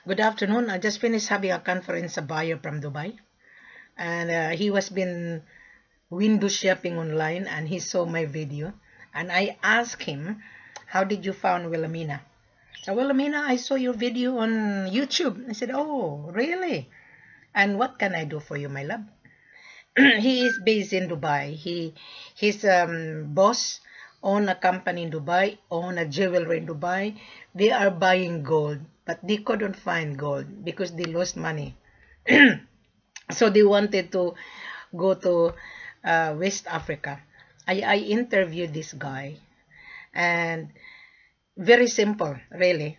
Good afternoon. I just finished having a conference, a buyer from Dubai, and he was been window shopping online, and he saw my video, and I asked him, "How did you found Wilhelmina?" So Wilhelmina, I saw your video on YouTube. I said, "Oh, really? And what can I do for you, my love?" He is based in Dubai. His boss own a company in Dubai, own a jewelry in Dubai. They are buying gold, but they couldn't find gold because they lost money. So they wanted to go to West Africa. I interviewed this guy, and very simple, really.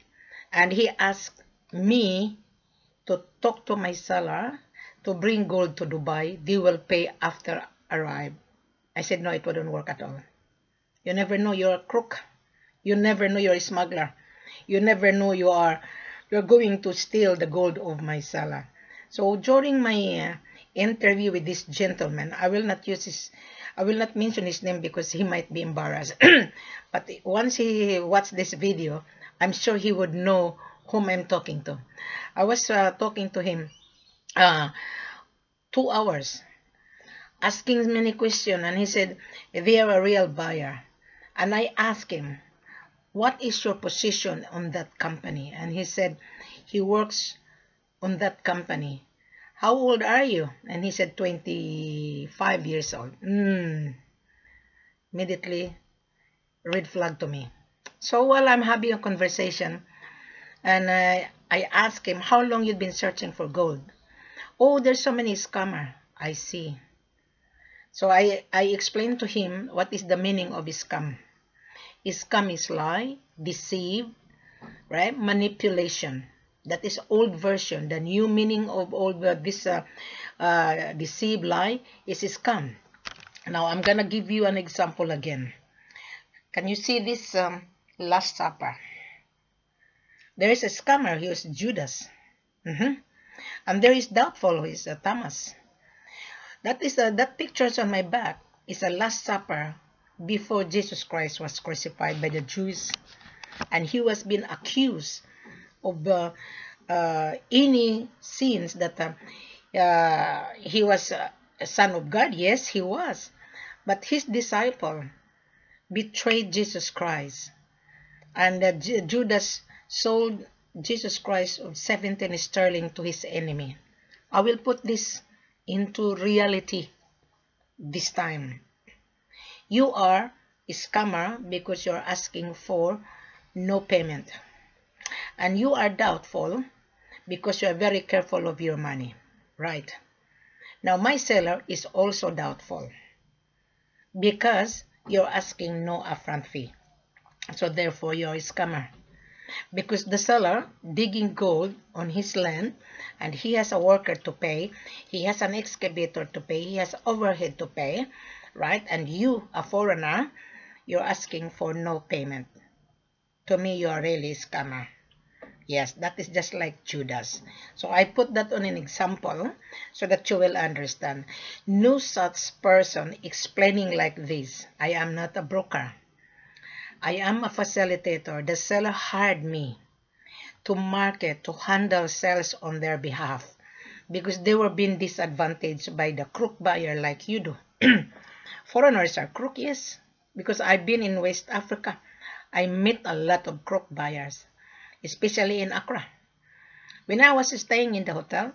And he asked me to talk to my seller to bring gold to Dubai. They will pay after arrive. I said, no, it wouldn't work at all. You never know you're a crook. You never know you're a smuggler. You never know you're going to steal the gold of my seller. So during my interview with this gentleman, I will not mention his name because he might be embarrassed. But once he watched this video, I'm sure he would know whom I'm talking to. I was talking to him 2 hours, asking many questions, and he said they are a real buyer. And I asked him, what is your position on that company? And he said he works on that company. How old are you? And he said 25 years old. Immediately red flag to me. So while I'm having a conversation, and I asked him, how long you've been searching for gold? Oh, there's so many scammer. I see. So I explained to him what is the meaning of scam. Scam is lie, deceive, right? Manipulation. That is old version. The new meaning of all this deceive, lie is scam. Now I'm gonna give you an example again. Can you see this Last Supper? There is a scammer. He was Judas. And there is doubtful, who is Thomas. That pictures on my back is a Last Supper before Jesus Christ was crucified by the Jews, and he was being accused of any sins that he was a son of God. Yes, he was, but his disciple betrayed Jesus Christ, and Judas sold Jesus Christ of 17 sterling to his enemy. I will put this into reality this time. You are a scammer because you're asking for no payment. And you are doubtful because you are very careful of your money. Right. Now my seller is also doubtful because you're asking no upfront fee. So therefore you're a scammer. Because the seller digging gold on his land, and he has a worker to pay, he has an excavator to pay, he has overhead to pay, right? And you, a foreigner, you're asking for no payment. To me, you are really a scammer. Yes, that is just like Judas. So I put that on an example so that you will understand. No such person explaining like this. I am not a broker. I am a facilitator. The seller hired me to market, to handle sales on their behalf because they were being disadvantaged by the crook buyer like you do. Foreigners are crook, yes, because I've been in West Africa. I met a lot of crook buyers, especially in Accra. When I was staying in the hotel,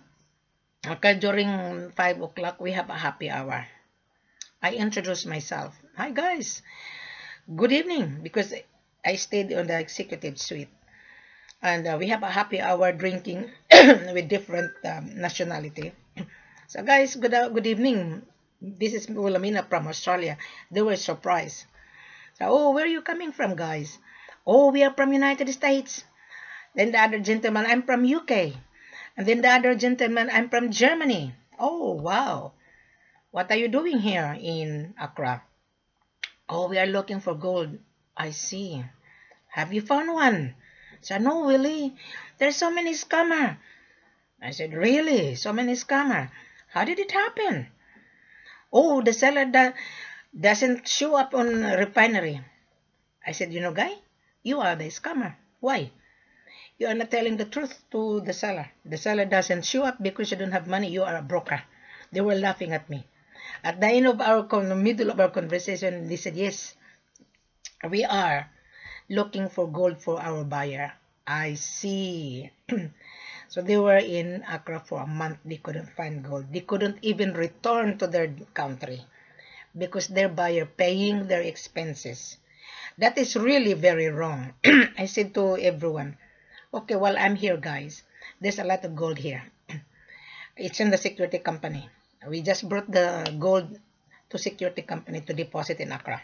okay, during 5 o'clock, we have a happy hour. I introduced myself. Hi, guys. Good evening, because I stayed on the executive suite. And we have a happy hour drinking with different nationality. So guys, good evening. This is Wilhelmina from Australia. They were surprised. So, oh, where are you coming from, guys? Oh, we are from United States. Then the other gentleman, I'm from UK. And then the other gentleman, I'm from Germany. Oh, wow. What are you doing here in Accra? Oh, we are looking for gold. I see. Have you found one? So, no, Willie. There's so many scammers. I said, really? So many scammers? How did it happen? Oh, the seller doesn't show up on refinery. I said, you know, guy, you are the scammer. Why? You are not telling the truth to the seller. The seller doesn't show up because you don't have money. You are a broker. They were laughing at me. At the end of the middle of our conversation, they said, yes, we are looking for gold for our buyer. I see. So they were in Accra for a month. They couldn't find gold. They couldn't even return to their country because their buyer paying their expenses. That is really very wrong. I said to everyone, okay, well, I'm here, guys. There's a lot of gold here. It's in the security company. We just brought the gold to security company to deposit in Accra.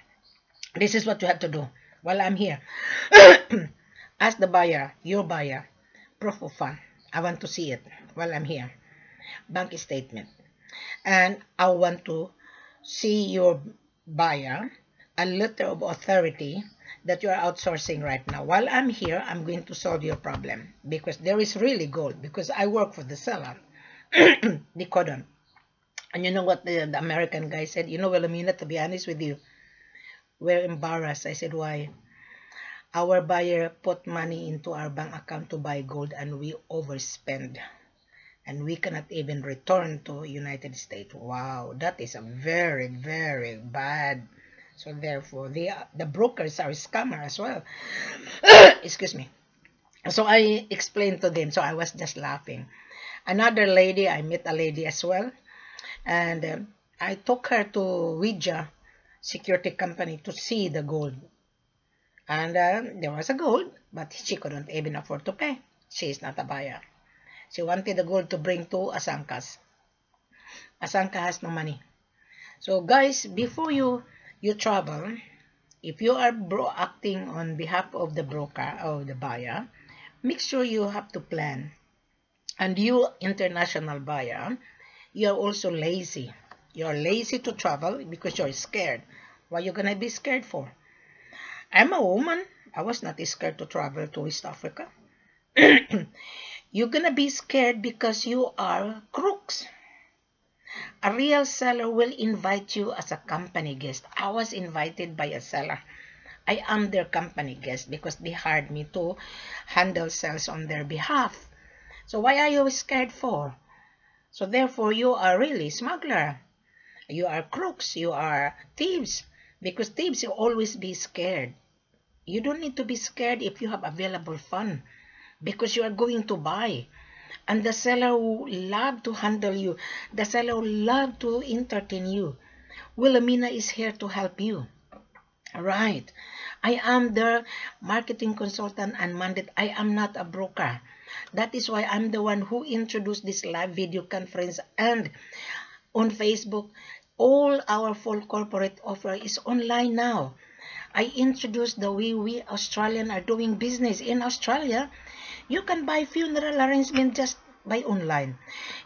This is what you have to do while I'm here. Ask the buyer, your buyer, proof of fund. I want to see it while I'm here. Bank statement. And I want to see your buyer a letter of authority that you are outsourcing right now. While I'm here, I'm going to solve your problem because there is really gold because I work for the seller. They couldn't. And you know what the American guy said? You know, Wilhelmina, to be honest with you, we're embarrassed. I said, why? Our buyer put money into our bank account to buy gold and we overspend. And we cannot even return to United States. Wow, that is a very, very bad. So therefore, the brokers are a scammer as well. Excuse me. So I explained to them. So I was just laughing. Another lady, I met a lady as well. And I took her to Ouija security company to see the gold. And there was a gold, but she couldn't even afford to pay. She is not a buyer. She wanted the gold to bring to Asankas. Asanka has no money. So guys, before you travel, if you are acting on behalf of the broker or the buyer, make sure you have to plan. And you, international buyer, you are also lazy. You are lazy to travel because you're scared. What are you going to be scared for? I'm a woman. I was not scared to travel to East Africa. You're going to be scared because you are crooks. A real seller will invite you as a company guest. I was invited by a seller. I am their company guest because they hired me to handle sales on their behalf. So why are you scared for? So therefore, you are really smuggler. You are crooks. You are thieves. Because thieves will always be scared. You don't need to be scared if you have available fund. Because you are going to buy. And the seller will love to handle you. The seller will love to entertain you. Wilhelmina is here to help you. Right. I am the marketing consultant and mandate. I am not a broker. That is why I'm the one who introduced this live video conference. And on Facebook, all our full corporate offer is online now. I introduced the way we Australian are doing business. In Australia, you can buy funeral arrangement just by online.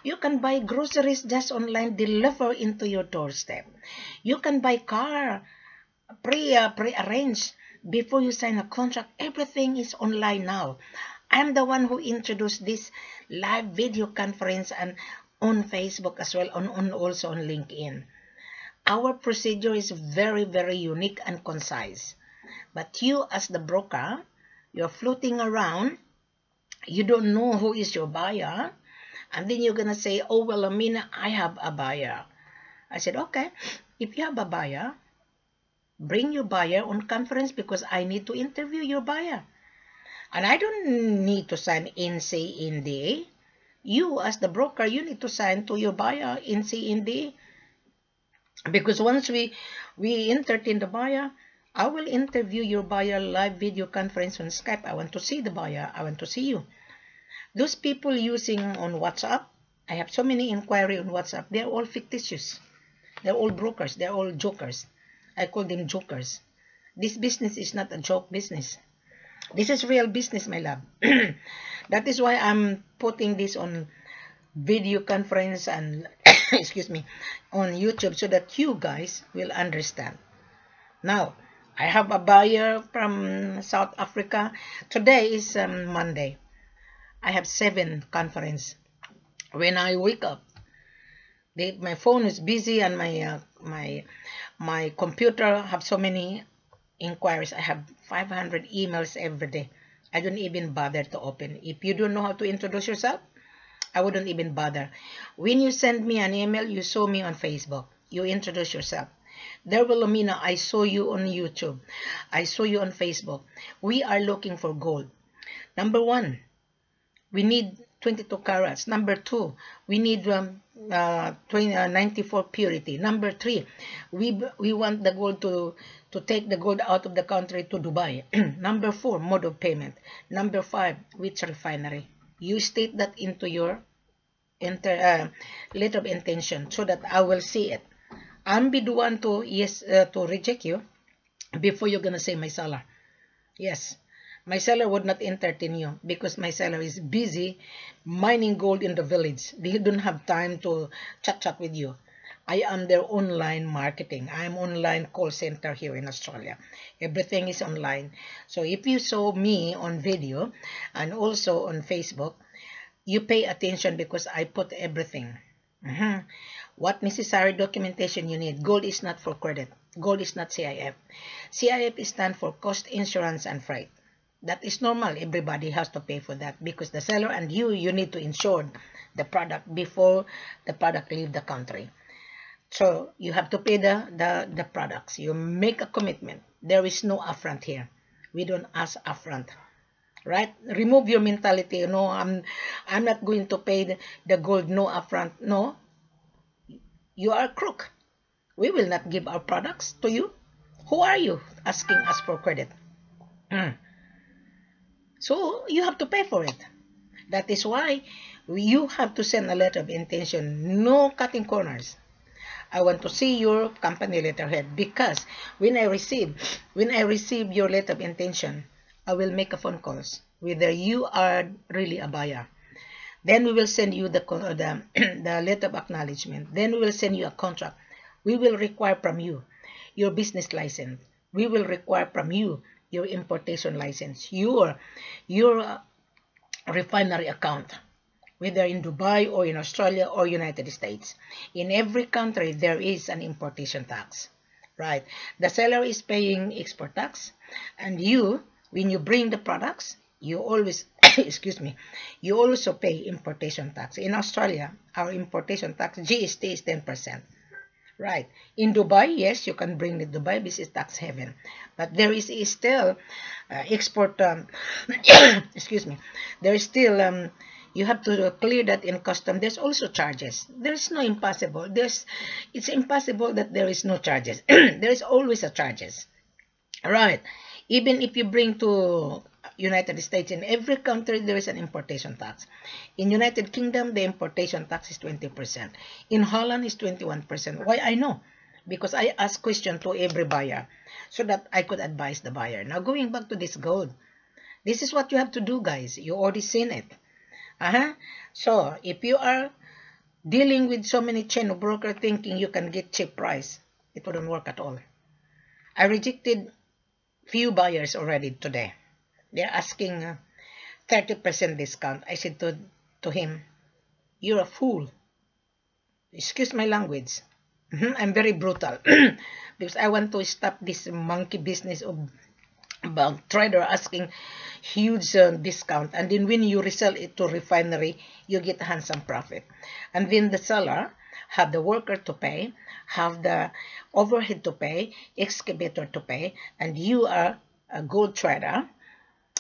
You can buy groceries just online, deliver into your doorstep. You can buy car pre-arranged before you sign a contract. Everything is online now. I'm the one who introduced this live video conference and on Facebook as well, on also on LinkedIn. Our procedure is very, very unique and concise. But you as the broker, you're floating around. You don't know who is your buyer. And then you're going to say, oh, well, Amina, I have a buyer. I said, okay, if you have a buyer, bring your buyer on conference because I need to interview your buyer. And I don't need to sign NC/NDA. You as the broker, you need to sign to your buyer NC/NDA. Because once we entertain the buyer, I will interview your buyer live video conference on Skype. I want to see the buyer. I want to see you. Those people using on WhatsApp, I have so many inquiry on WhatsApp. They're all fictitious. They're all brokers. They're all jokers. I call them jokers. This business is not a joke business. This is real business, my love. That is why I'm putting this on video conference and excuse me, on YouTube so that you guys will understand. Now, I have a buyer from South Africa. Today is Monday. I have 7 conference. When I wake up, my phone is busy and my computer have so many inquiries. I have 500 emails every day. I don't even bother to open. If you don't know how to introduce yourself, I wouldn't even bother. When you send me an email, you saw me on Facebook. You introduce yourself. There, Wilhelmina, I saw you on YouTube. I saw you on Facebook. We are looking for gold. Number one, we need 22 carats. Number two, we need 94 purity. Number three, we want the gold to take the gold out of the country to Dubai. Number four, mode of payment. Number five, which refinery. You state that into your letter of intention so that I will see it. I'm be the one to to reject you before you're gonna say my seller. Yes, my seller would not entertain you because my seller is busy mining gold in the village. They don't have time to chat with you. I am their online marketing. I'm online call center here in Australia. Everything is online. So if you saw me on video and also on Facebook, you pay attention because I put everything. What necessary documentation you need. Gold is not for credit. Gold is not CIF. CIF stands for cost, insurance, and freight. That is normal. Everybody has to pay for that because the seller and you need to insure the product before the product leave the country. So you have to pay the products. You make a commitment. There is no upfront here. We don't ask upfront. Right? Remove your mentality. No, I'm not going to pay the gold, no upfront. No. You are a crook. We will not give our products to you. Who are you asking us for credit? So you have to pay for it. That is why you have to send a letter of intention. No cutting corners. I want to see your company letterhead because when I receive your letter of intention, I will make a phone calls whether you are really a buyer. Then we will send you the letter of acknowledgement. Then we will send you a contract. We will require from you your business license. We will require from you your importation license, your refinery account, whether in Dubai or in Australia or United States. In every country, there is an importation tax, right? The seller is paying export tax, and you, when you bring the products, you always, excuse me, you also pay importation tax. In Australia, our importation tax, GST is 10%. Right. In Dubai, yes, you can bring the Dubai. This is tax haven. But there is still export, excuse me, there is still, you have to clear that in custom. There's also charges. There's no impossible. It's impossible that there is no charges. There is always a charges. Right. Even if you bring to United States, in every country there is an importation tax. In United Kingdom, the importation tax is 20%. In Holland is 21%. Why I know? Because I ask question to every buyer so that I could advise the buyer. Now going back to this gold, this is what you have to do, guys. You already seen it. So if you are dealing with so many chain of broker thinking you can get cheap price, it wouldn't work at all. I rejected few buyers already today. They're asking 30% discount. I said to him, you're a fool. Excuse my language. I'm very brutal because I want to stop this monkey business of trader asking huge discount, and then when you resell it to refinery, you get a handsome profit, and then the seller have the worker to pay, have the overhead to pay, excavator to pay, and you are a gold trader.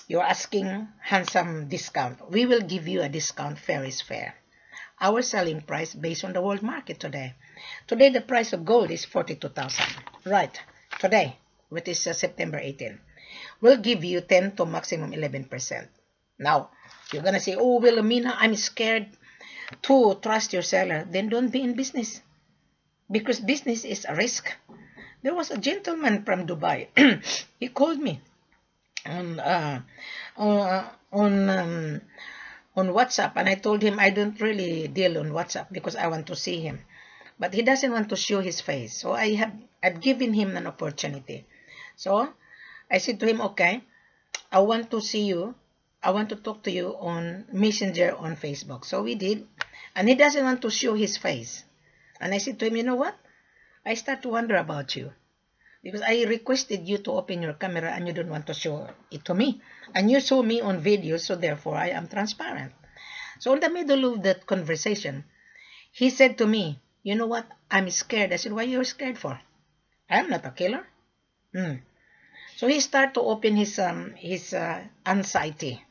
You're asking handsome discount. We will give you a discount. Fair is fair. Our selling price based on the world market today. Today the price of gold is 42,000. Right. Today, which is September 18. We'll give you 10 to maximum 11%. Now, you're gonna say, oh, Wilhelmina, I'm scared to trust your seller. Then don't be in business, because business is a risk. There was a gentleman from Dubai. He called me on WhatsApp, and I told him I don't really deal on WhatsApp because I want to see him, but he doesn't want to show his face. So I've given him an opportunity. So I said to him, okay, I want to see you. I want to talk to you on Messenger on Facebook. So we did, and he doesn't want to show his face. And I said to him, you know what? I start to wonder about you. because I requested you to open your camera and you don't want to show it to me. And you saw me on video, so therefore I am transparent. So in the middle of that conversation, he said to me, you know what, I'm scared. I said, what are you scared for? I'm not a killer. So he started to open his anxiety.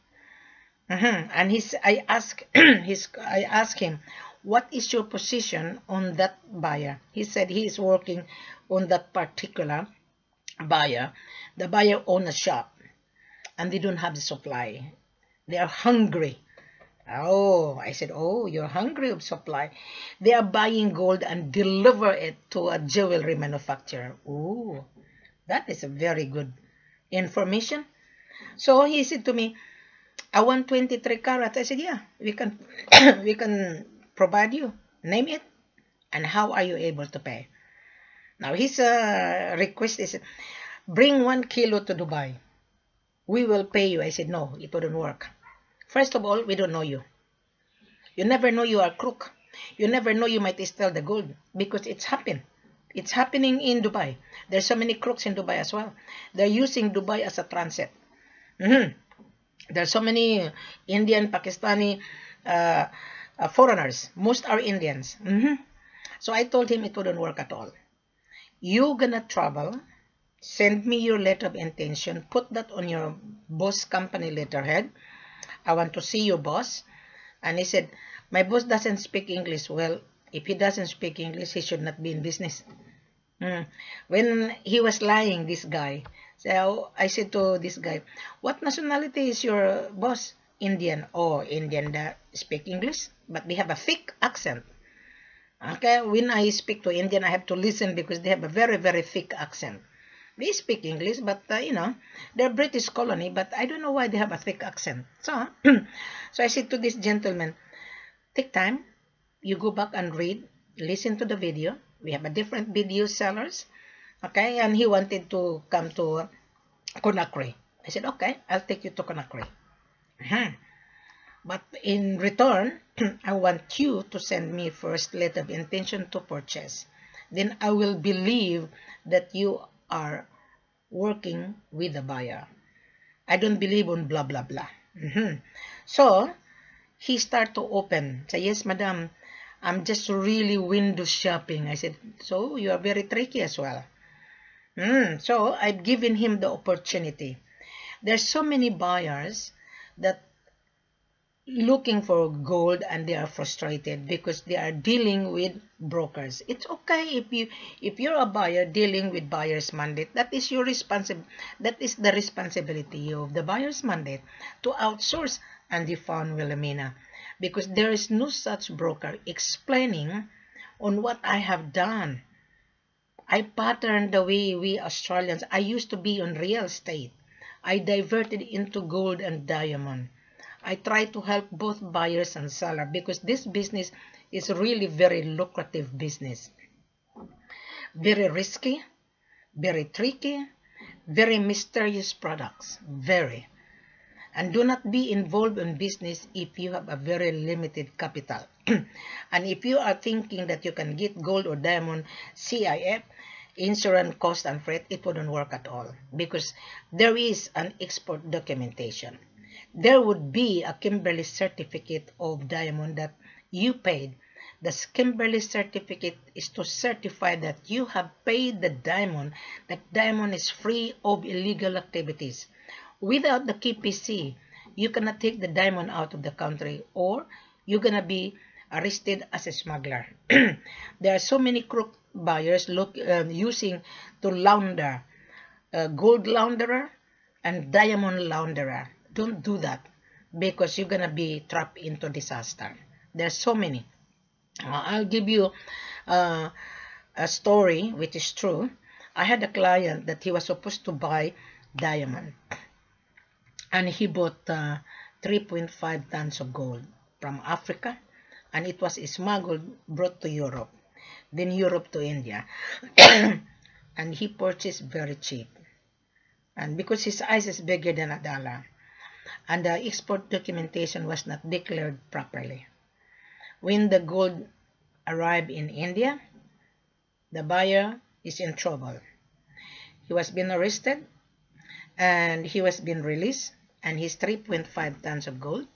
And I asked him, what is your position on that buyer? He said he is working on that particular buyer. The buyer owns a shop and they don't have the supply. They are hungry. Oh, I said, oh, you're hungry of supply. They are buying gold and deliver it to a jewelry manufacturer. Oh, that is a very good information. So he said to me, I want 23 carats. I said, yeah, we can we can provide you. Name it. And how are you able to pay? Now his request is, bring 1 kilo to Dubai. We will pay you. I said, no, it wouldn't work. First of all, we don't know you. You never know you are a crook. You never know you might steal the gold, because it's happened. It's happening in Dubai. There's so many crooks in Dubai as well. They're using Dubai as a transit. There's so many Indian, Pakistani foreigners. Most are Indians. So I told him it wouldn't work at all. You're gonna travel. Send me your letter of intention. Put that on your boss company letterhead. I want to see your boss. And he said, my boss doesn't speak English. Well, if he doesn't speak English, he should not be in business. When he was lying, this guy, so I said to this guy, what nationality is your boss? Indian. Oh, Indian that speak English, but they have a thick accent. Okay, when I speak to Indian, I have to listen because they have a very, very thick accent. They speak English, but you know, they're British colony, but I don't know why they have a thick accent. So, so I said to this gentleman, take time, you go back and read, listen to the video. We have a different video sellers, okay? And he wanted to come to Conakry. I said, okay, I'll take you to Conakry. But in return, I want you to send me first letter of intention to purchase. Then I will believe that you are working with the buyer. I don't believe on blah, blah, blah. So he started to open. Say, yes, madam, I'm just really window shopping. I said, so you are very tricky as well. So I've given him the opportunity. There's so many buyers that looking for gold and they are frustrated because they are dealing with brokers. It's okay if you're a buyer dealing with buyer's mandate. That is your that is the responsibility of the buyer's mandate to outsource. And they found Wilhelmina because there is no such broker explaining on what I have done. I patterned the way we Australians. I used to be on real estate. I diverted into gold and diamond. I try to help both buyers and seller because this business is really very lucrative business. Very risky, very tricky, very mysterious products, very. And do not be involved in business if you have a very limited capital. And if you are thinking that you can get gold or diamond, CIF, insurance, cost and freight, it wouldn't work at all because there is an export documentation. There would be a Kimberley certificate of diamond that you paid. The Kimberley certificate is to certify that you have paid the diamond, that diamond is free of illegal activities. Without the KPC, you cannot take the diamond out of the country or you're going to be arrested as a smuggler. There are so many crook buyers using to launder, gold launderer and diamond launderer. Don't do that because you're going to be trapped into disaster. There's so many. I'll give you a story which is true. I had a client that he was supposed to buy diamond. And he bought 3.5 tons of gold from Africa. And it was smuggled, brought to Europe. Then Europe to India. And he purchased very cheap. And because his size is bigger than $1. And the export documentation was not declared properly. When the gold arrived in India, the buyer is in trouble. He was being arrested and he was being released, and his 3.5 tons of gold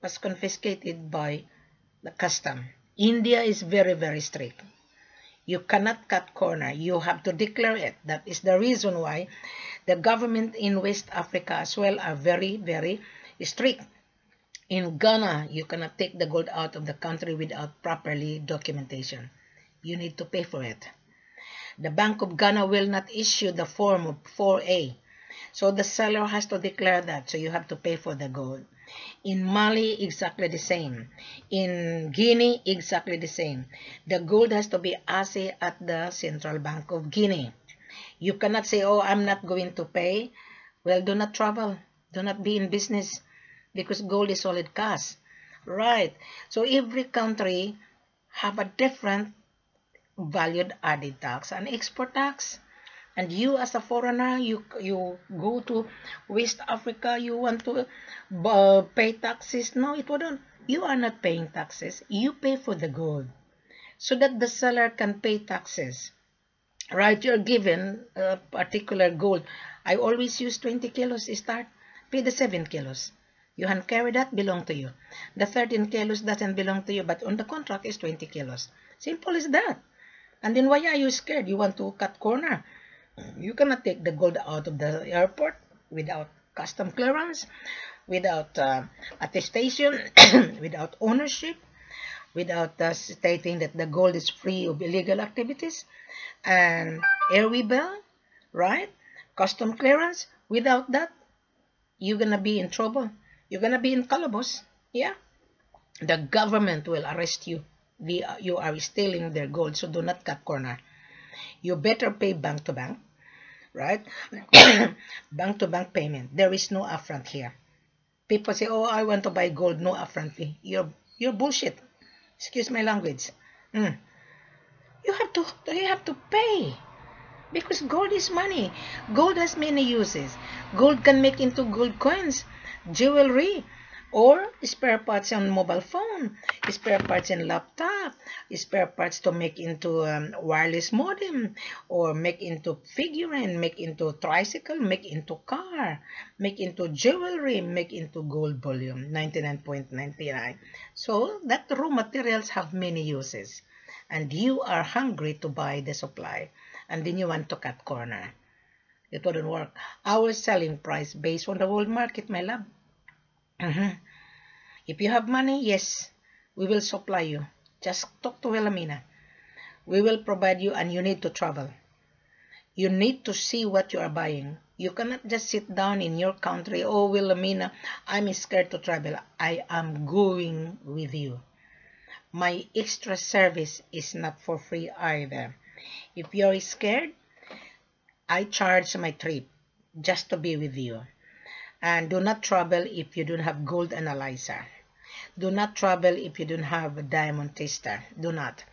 was confiscated by the custom. India is very, very strict. You cannot cut corner. You have to declare it. That is the reason why the government in West Africa as well are very, very strict. In Ghana, you cannot take the gold out of the country without properly documentation. You need to pay for it. The Bank of Ghana will not issue the form of 4A. So the seller has to declare that. So you have to pay for the gold. In Mali, exactly the same. In Guinea, exactly the same. The gold has to be assayed at the Central Bank of Guinea. You cannot say, oh, I'm not going to pay. Well, do not travel. Do not be in business because gold is solid cash. Right. So every country have a different valued added tax and export tax. And you as a foreigner, you go to West Africa, you want to pay taxes. No, it wouldn't. You are not paying taxes. You pay for the gold so that the seller can pay taxes. Right, you're given a particular gold. I always use 20 kilos start. Pay the 7 kilos. You hand carry that, belong to you. The 13 kilos doesn't belong to you, but on the contract is 20 kilos. Simple as that. And then why are you scared? You want to cut corner. You cannot take the gold out of the airport without custom clearance, without attestation, without ownership, without stating that the gold is free of illegal activities, and airway bill, right? Custom clearance. Without that, you're going to be in trouble. You're going to be in calaboose. Yeah. The government will arrest you. You are stealing their gold, so do not cut corner. You better pay bank to bank, right? Bank to bank payment. There is no upfront here. People say, oh, I want to buy gold, no upfront fee. You're bullshit. Excuse my language. You have to pay because gold is money. Gold has many uses. Gold can make into gold coins, jewelry, or spare parts on mobile phone, spare parts in laptop, spare parts to make into wireless modem, or make into figurine, make into tricycle, make into car, make into jewelry, make into gold bullion, 99.99. So that raw materials have many uses, and you are hungry to buy the supply, and then you want to cut corner. It wouldn't work. Our selling price based on the world market, my love. If you have money, yes, we will supply you. Just talk to Wilhelmina. We will provide you, and you need to travel. You need to see what you are buying. You cannot just sit down in your country. Oh, Wilhelmina, I'm scared to travel. I am going with you. My extra service is not for free either. If you're scared, I charge my trip just to be with you. And do not travel if you don't have gold analyzer. Do not travel if you don't have a diamond tester. Do not.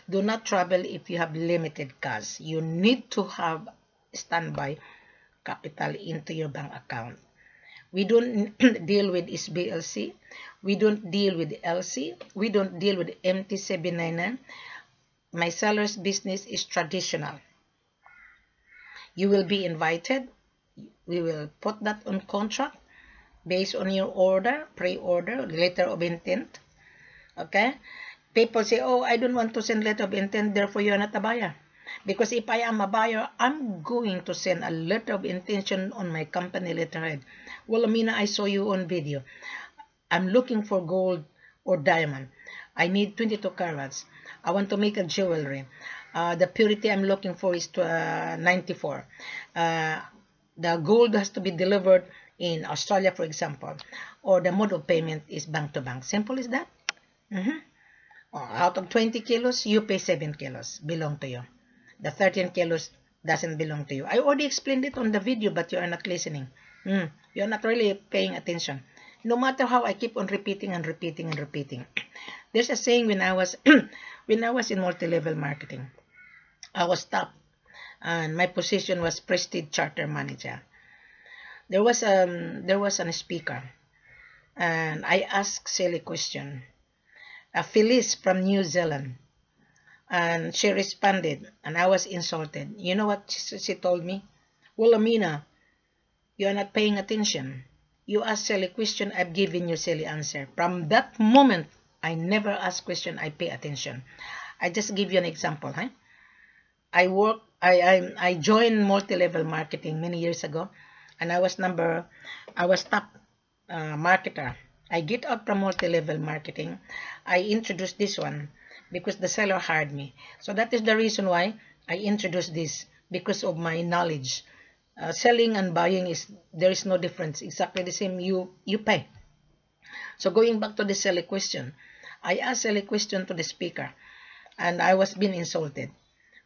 Do not travel if you have limited cash. You need to have standby capital into your bank account. We don't deal with SBLC. We don't deal with LC. We don't deal with MT799. My seller's business is traditional. You will be invited. We will put that on contract based on your order, pre-order, letter of intent. Okay? People say, oh, I don't want to send letter of intent, therefore you are not a buyer. Because if I am a buyer, I'm going to send a letter of intention on my company letterhead. Well, Amina, I saw you on video. I'm looking for gold or diamond. I need 22 carats. I want to make a jewelry. The purity I'm looking for is 94. The gold has to be delivered in Australia, for example. Or the mode of payment is bank to bank. Simple as that. Out of 20 kilos, you pay 7 kilos. Belong to you. The 13 kilos doesn't belong to you. I already explained it on the video, but you are not listening. You're not really paying attention. No matter how I keep on repeating and repeating and repeating. There's a saying when I was in multi-level marketing. I was top, and my position was Prestige Charter Manager. There was a speaker, and I asked silly question. Phyllis from New Zealand, and she responded, and I was insulted. You know what she told me? Wilhelmina, you are not paying attention. You ask silly question, I've given you silly answer. From that moment, I never ask question, I pay attention. I just give you an example. Huh? I joined multi-level marketing many years ago, and I was top marketer. I get out from multi-level marketing. I introduced this one because the seller hired me. So that is the reason why I introduced this, because of my knowledge. Selling and buying there is no difference. Exactly the same. You pay. So going back to the silly question, I asked silly question to the speaker, and I was being insulted.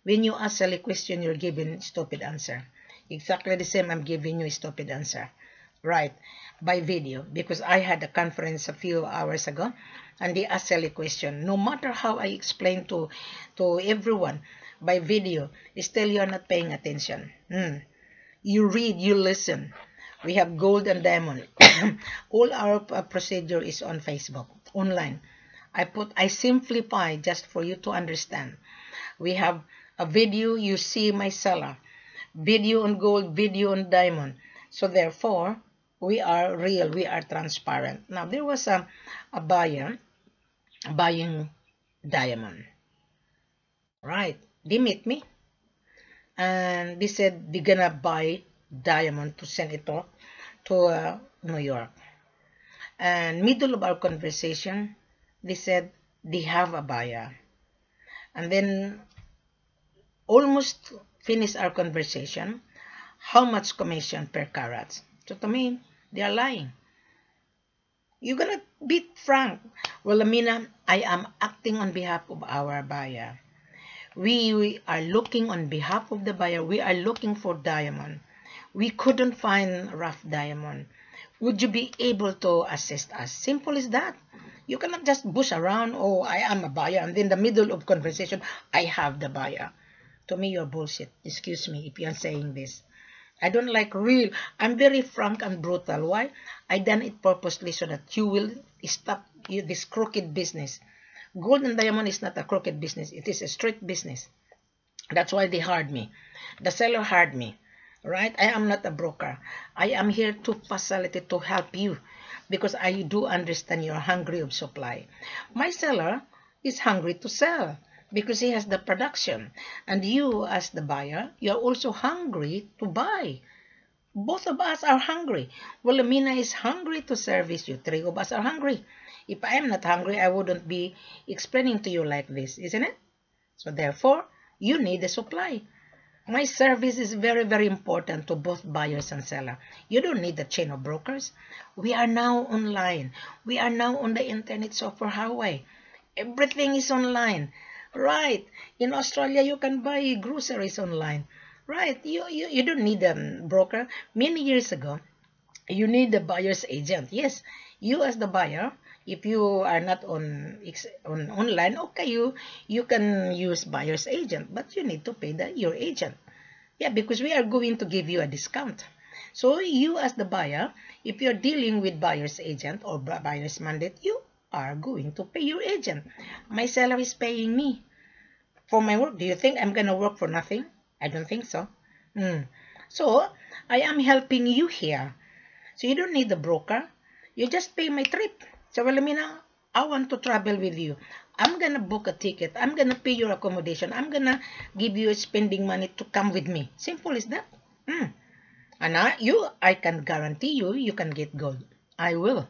When you ask silly question, you're given stupid answer. Exactly the same. I'm giving you a stupid answer, right? By video, because I had a conference a few hours ago, and they asked silly question. No matter how I explain to everyone by video, still you're not paying attention. You read, you listen. We have gold and diamond. All our procedure is on Facebook, online. I simplify just for you to understand. We have a video, you see my seller. Video on gold, video on diamond. So therefore, we are real, we are transparent. Now, there was a buyer buying diamond. Right. They met me. And they said they're gonna buy diamond to send it to New York. And middle of our conversation, they said they have a buyer. And then almost finish our conversation. How much commission per carat? So to me, they are lying. You're gonna be frank. Well, Amina, I am acting on behalf of our buyer. We are looking on behalf of the buyer. We are looking for diamond. We couldn't find rough diamond. Would you be able to assist us? Simple as that. You cannot just bush around, oh, I am a buyer, and in the middle of conversation, I have the buyer. To me, you're bullshit. Excuse me if you're saying this. I don't like real. I'm very frank and brutal. Why? I done it purposely so that you will stop this crooked business. Gold and diamond is not a crooked business. It is a straight business. That's why they hired me. The seller hired me. Right? I am not a broker. I am here to facilitate, to help you, because I do understand you're hungry of supply. My seller is hungry to sell because he has the production. And you, as the buyer, you're also hungry to buy. Both of us are hungry. Wilhelmina is hungry to service you. Three of us are hungry. If I am not hungry, I wouldn't be explaining to you like this, isn't it? So therefore, you need a supply. My service is very, very important to both buyers and seller. You don't need a chain of brokers. We are now online. We are now on the internet software highway. Everything is online. Right. In Australia, you can buy groceries online. Right. You don't need a broker. Many years ago, you need a buyer's agent. Yes, you as the buyer, if you are not on online, okay, you can use buyer's agent, but you need to pay your agent. Yeah, because we are going to give you a discount. So you as the buyer, if you're dealing with buyer's agent or buyer's mandate, you are going to pay your agent. My seller is paying me for my work. Do you think I'm going to work for nothing? I don't think so. So I am helping you here. So you don't need a broker. You just pay my trip. So, Wilhelmina, I want to travel with you. I'm going to book a ticket. I'm going to pay your accommodation. I'm going to give you spending money to come with me. Simple as that. And I can guarantee you can get gold. I will.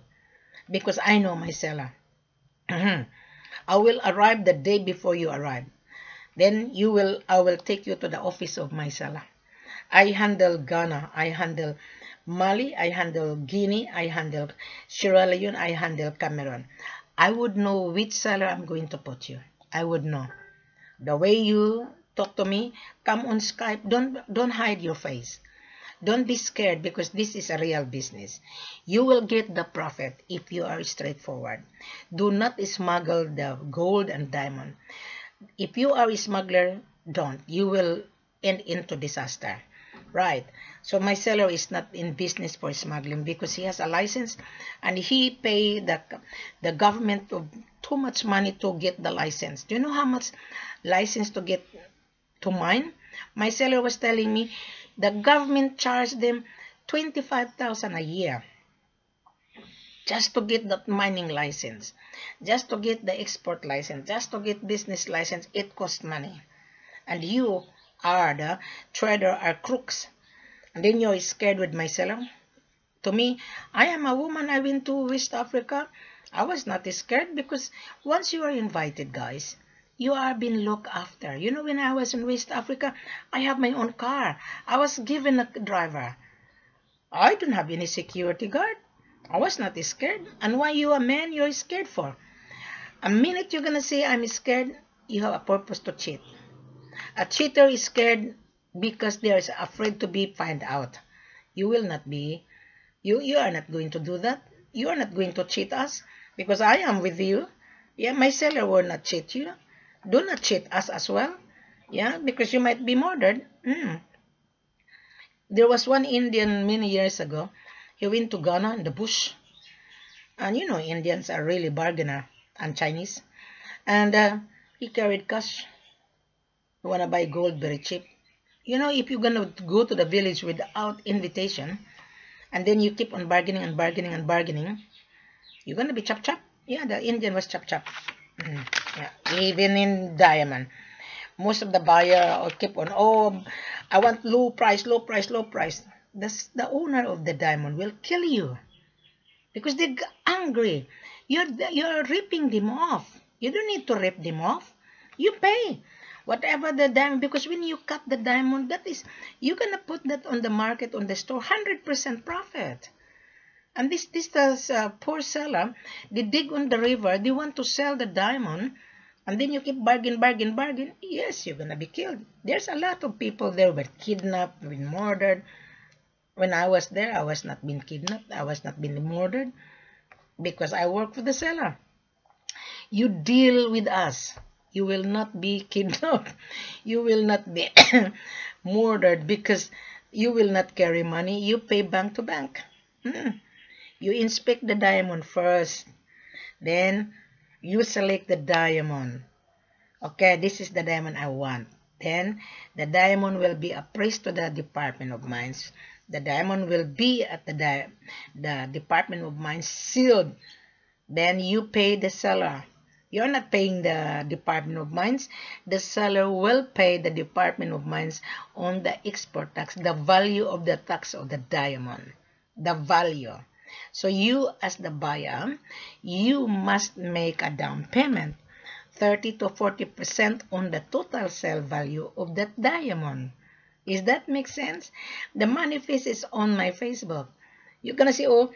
Because I know my seller. I will arrive the day before you arrive. Then I will take you to the office of my seller. I handle Ghana. I handle Mali, I handle Guinea, I handle Sierra Leone, I handle Cameroon. I would know which seller I'm going to put you. I would know. The way you talk to me, come on Skype, don't hide your face. Don't be scared because this is a real business. You will get the profit if you are straightforward. Do not smuggle the gold and diamond. If you are a smuggler, don't. You will end into disaster. Right. So my seller is not in business for smuggling because he has a license and he paid the government too much money to get the license. Do you know how much license to get to mine? My seller was telling me, The government charged them 25,000 a year just to get that mining license, just to get the export license, just to get business license. It costs money. And you are the trader, are crooks. And then you're scared with my seller. To me, I am a woman. I went to West Africa. I was not scared because once you are invited, guys, you are being looked after. You know, when I was in West Africa, I have my own car. I was given a driver. I don't have any security guard. I was not scared. And why you a man, you're scared for? A minute you're going to say I'm scared, you have a purpose to cheat. A cheater is scared because they are afraid to be found out. You will not be. You are not going to do that. You are not going to cheat us because I am with you. Yeah, my seller will not cheat you. Do not cheat us as well. Yeah, because you might be murdered. There was one Indian many years ago. He went to Ghana in the bush. And you know, Indians are really bargainer and Chinese. And he carried cash. You want to buy gold very cheap. You know, if you're going to go to the village without invitation, and then you keep on bargaining and bargaining and bargaining, you're going to be chop chop. Yeah, the Indian was chop chop. Yeah. Even in diamond. Most of the buyer keep on, oh, I want low price, low price, low price. The owner of the diamond will kill you because they're angry. You're ripping them off. You don't need to rip them off. You pay whatever the diamond, because when you cut the diamond, that is, you're gonna put that on the market, on the store, 100% profit. And this poor seller, they dig on the river, they want to sell the diamond, and then you keep bargain. Yes, you're gonna be killed. There's a lot of people there were kidnapped, been murdered. When I was there, I was not being kidnapped, I was not being murdered, because I work for the seller. You deal with us. You will not be kidnapped. You will not be murdered because you will not carry money. You pay bank to bank. You inspect the diamond first. Then you select the diamond. Okay, this is the diamond I want. Then the diamond will be appraised to the Department of Mines. The diamond will be at the Department of Mines sealed. Then you pay the seller. You're not paying the Department of Mines. The seller will pay the Department of Mines on the export tax, the value of the tax of the diamond, the value. So you as the buyer, you must make a down payment, 30 to 40% on the total sale value of that diamond. Does that make sense? The manifest is on my Facebook. You're going to say, oh,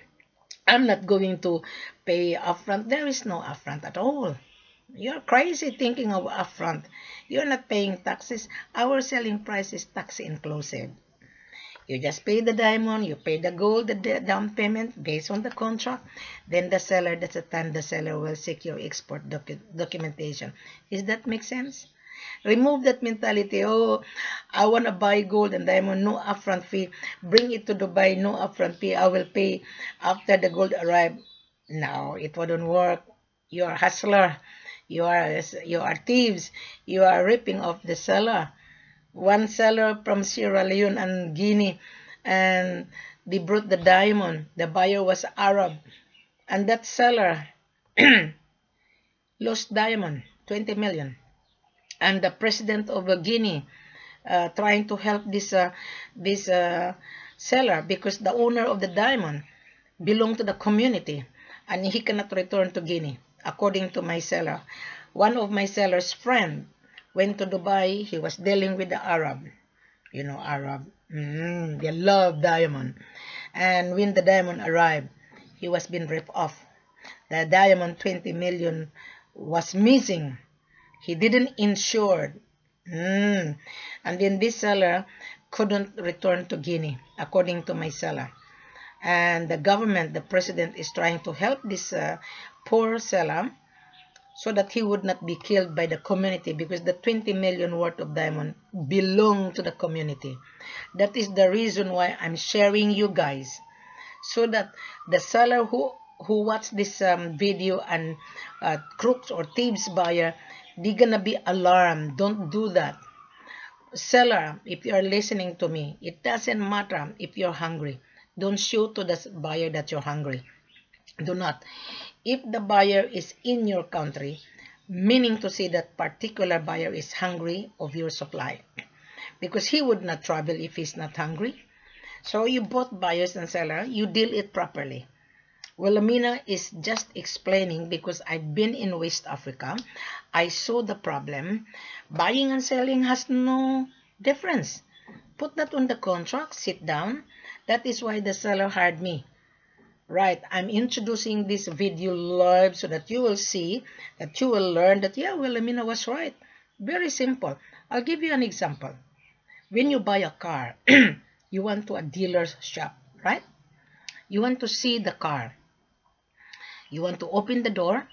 I'm not going to pay upfront. There is no upfront at all. You're crazy thinking of upfront. You're not paying taxes. Our selling price is tax inclusive. You just pay the diamond, you pay the gold, the down payment based on the contract. Then the seller, that's the time the seller will seek your export documentation. Does that make sense? Remove that mentality. Oh, I want to buy gold and diamond, no upfront fee. Bring it to Dubai, no upfront fee. I will pay after the gold arrive. No, it wouldn't work. You are a hustler. You are thieves. You are ripping off the seller. One seller from Sierra Leone and Guinea, and they brought the diamond. The buyer was Arab, and that seller lost diamond, 20 million. And the president of Guinea trying to help this seller, because the owner of the diamond belonged to the community, and he cannot return to Guinea, according to my seller. One of my seller's friend went to Dubai. He was dealing with the Arab. You know, Arab. They love diamond. And when the diamond arrived, he was being ripped off. The diamond, 20 million, was missing. He didn't insure. And then this seller couldn't return to Guinea, according to my seller. And the government, the president, is trying to help this poor seller so that he would not be killed by the community, because the 20 million worth of diamond belong to the community. That is the reason why I'm sharing you guys, so that the seller who watch this video and crooks or thieves buyer, they're gonna be alarmed. Don't do that. seller, if you are listening to me, it doesn't matter if you're hungry. Don't show to the buyer that you're hungry. Do not. If the buyer is in your country, meaning to say that particular buyer is hungry of your supply, because he would not travel if he's not hungry. So you both buyers and seller, you deal it properly. Wilhelmina is just explaining because I've been in West Africa. I saw the problem. Buying and selling has no difference. Put that on the contract, sit down. That is why the seller hired me. Right, I'm introducing this video live so that you will see, that you will learn that, yeah, Wilhelmina was right. Very simple. I'll give you an example. When you buy a car, you went to a dealer's shop, right? You want to see the car. You want to open the door,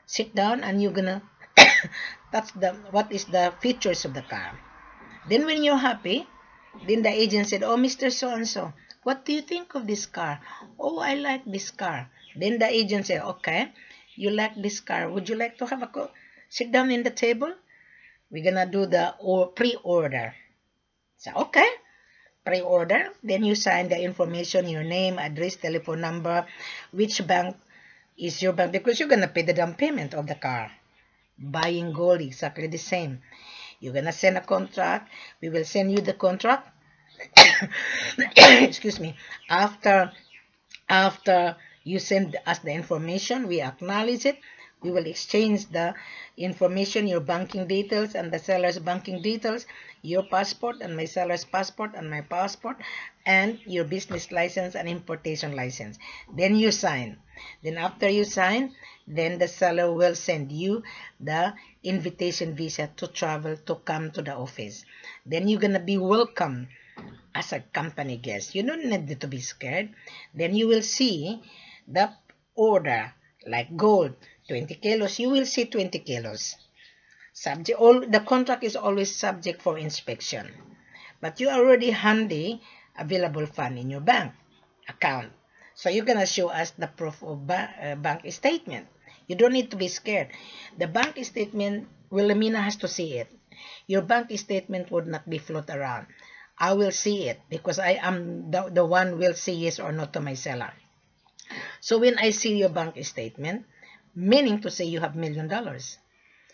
sit down, and you're gonna that's what is the features of the car. Then when you're happy, then the agent said, oh, Mr. So-and-so, what do you think of this car? Oh, I like this car. Then the agent said, okay, you like this car. Would you like to have a sit down in the table? We're gonna do the pre-order. So, okay, pre-order. Then you sign the information, your name, address, telephone number, which bank is your bank, because you're gonna pay the down payment of the car. Buying gold, exactly the same. You're gonna send a contract. We will send you the contract. Excuse me. After you send us the information, we acknowledge it. We will exchange the information, your banking details and the seller's banking details, your passport and my seller's passport and my passport, and your business license and importation license. Then you sign. Then after you sign, then the seller will send you the invitation visa to travel, to come to the office. Then you're gonna be welcome as a company guest. You don't need to be scared. Then you will see the order, like gold, 20 kilos. You will see 20 kilos. The contract is always subject for inspection. But you already handy available fund in your bank account. So you're going to show us the proof of bank statement. You don't need to be scared. The bank statement, Wilhelmina has to see it. Your bank statement would not be float around. I will see it because I am the one will say yes or no to my seller. So when I see your bank statement, meaning to say you have $1 million,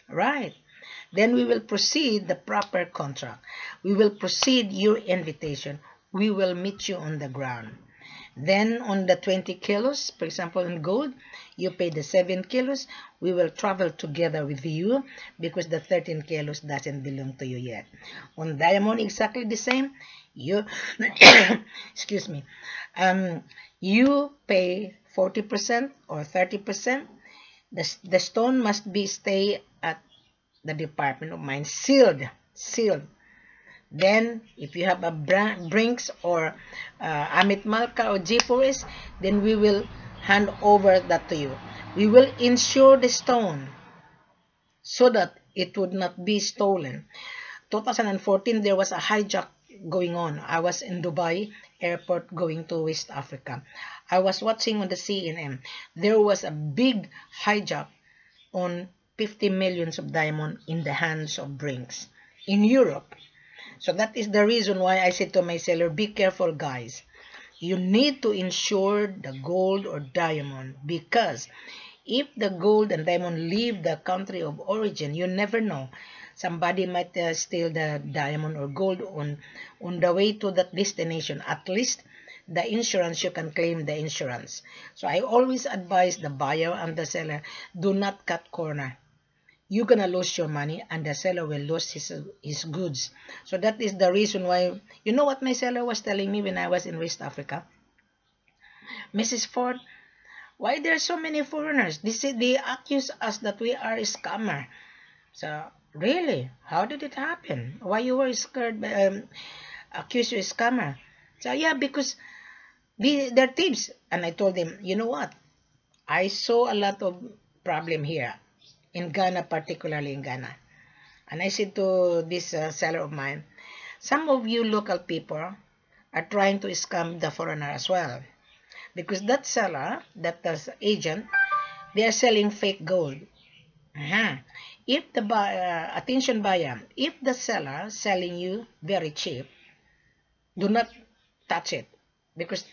right? Then we will proceed the proper contract. We will proceed your invitation. We will meet you on the ground. Then on the 20 kilos, for example, in gold, you pay the 7 kilos. We will travel together with you because the 13 kilos doesn't belong to you yet. On diamond, exactly the same. You, excuse me, you pay 40% or 30%. The stone must stay at the Department of Mines, sealed. Then, if you have a Brinks or Amit Malka or G4S, then we will hand over that to you. We will insure the stone so that it would not be stolen. 2014, there was a hijack going on. I was in Dubai airport going to West Africa. I was watching on the CNN. There was a big hijack on 50 millions of diamond in the hands of Brinks in Europe. So that is the reason why I said to my seller, be careful, guys. You need to insure the gold or diamond, because if the gold and diamond leave the country of origin, you never know. Somebody might steal the diamond or gold on the way to that destination. At least the insurance, you can claim the insurance. So I always advise the buyer and the seller, do not cut corner. You're going to lose your money and the seller will lose his goods. So that is the reason why, you know what my seller was telling me when I was in West Africa? Mrs. Ford, why there are so many foreigners? They accuse us that we are a scammer. So, really? How did it happen? Why you were scared, accused you a scammer? So, yeah, because they're thieves. And I told him, you know what? I saw a lot of problem here. In Ghana, particularly in Ghana. And I said to this seller of mine, some of you local people are trying to scam the foreigner as well. Because that seller, that agent, they are selling fake gold. If the buyer, attention buyer, if the seller selling you very cheap, do not touch it, because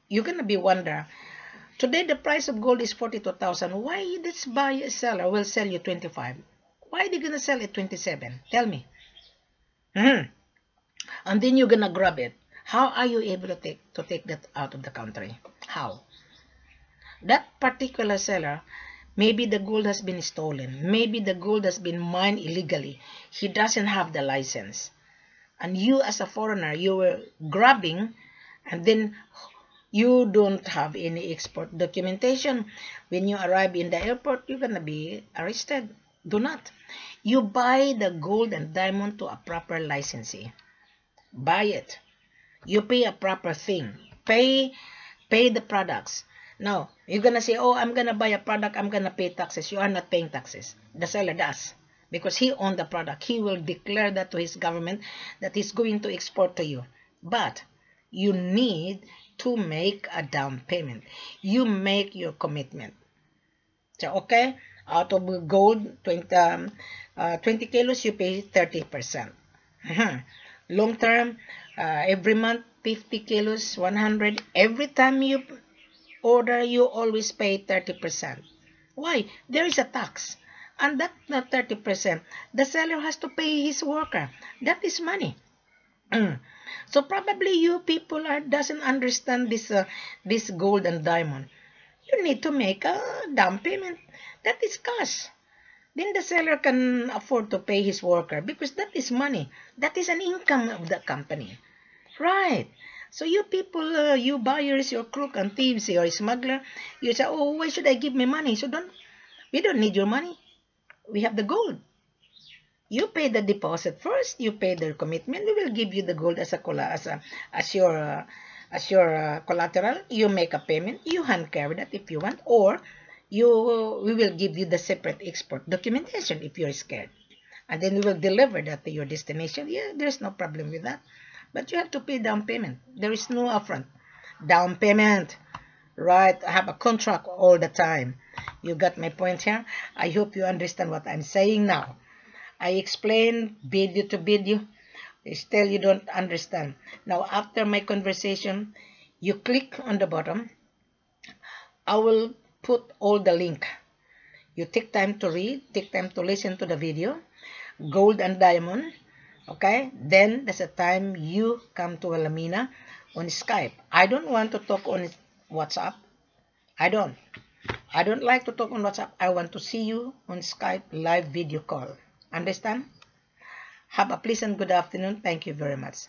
you're gonna be wonder. Today the price of gold is 42,000. Why this buyer seller will sell you 25? Why are they gonna sell it 27? Tell me. And then you're gonna grab it. How are you able to take that out of the country? How? That particular seller, maybe the gold has been stolen. Maybe the gold has been mined illegally. He doesn't have the license. And you as a foreigner, you were grabbing, and then you don't have any export documentation. When you arrive in the airport, you're going to be arrested. Do not. You buy the gold and diamond to a proper licensee. Buy it. You pay a proper thing. Pay the products. Now, you're going to say, oh, I'm going to buy a product, I'm going to pay taxes. You are not paying taxes. The seller does. Because he owns the product. He will declare that to his government that he's going to export to you. But you need to make a down payment. You make your commitment. So, okay, out of gold, 20 kilos, you pay 30%. Long term, every month, 50 kilos, 100. Every time you order, you always pay 30%. Why? There is a tax. And that 30%, the seller has to pay his worker. That is money. So probably you people doesn't understand this gold and diamond. You need to make a down payment. That is cash. Then the seller can afford to pay his worker because that is money. That is an income of the company. Right. So you people, you buyers, your crook and thieves, your smuggler, you say, oh, why should I give me money? So we don't need your money. We have the gold. You pay the deposit first. You pay the commitment. We will give you the gold as your collateral. You make a payment. You hand carry that if you want, or we will give you the separate export documentation if you're scared, and then we will deliver that to your destination. Yeah, there's no problem with that, but you have to pay down payment. There is no upfront. Down payment. Right, I have a contract all the time. You got my point here? I hope you understand what I'm saying now. I explain video to video. Still you don't understand. Now after my conversation, you click on the bottom. I will put all the link. You take time to read, take time to listen to the video. Gold and diamond. Okay? Then there's a time you come to Wilhelmina on Skype. I don't want to talk on WhatsApp. I don't like to talk on WhatsApp. I want to see you on Skype live video call. Understand? Have a pleasant good afternoon. Thank you very much.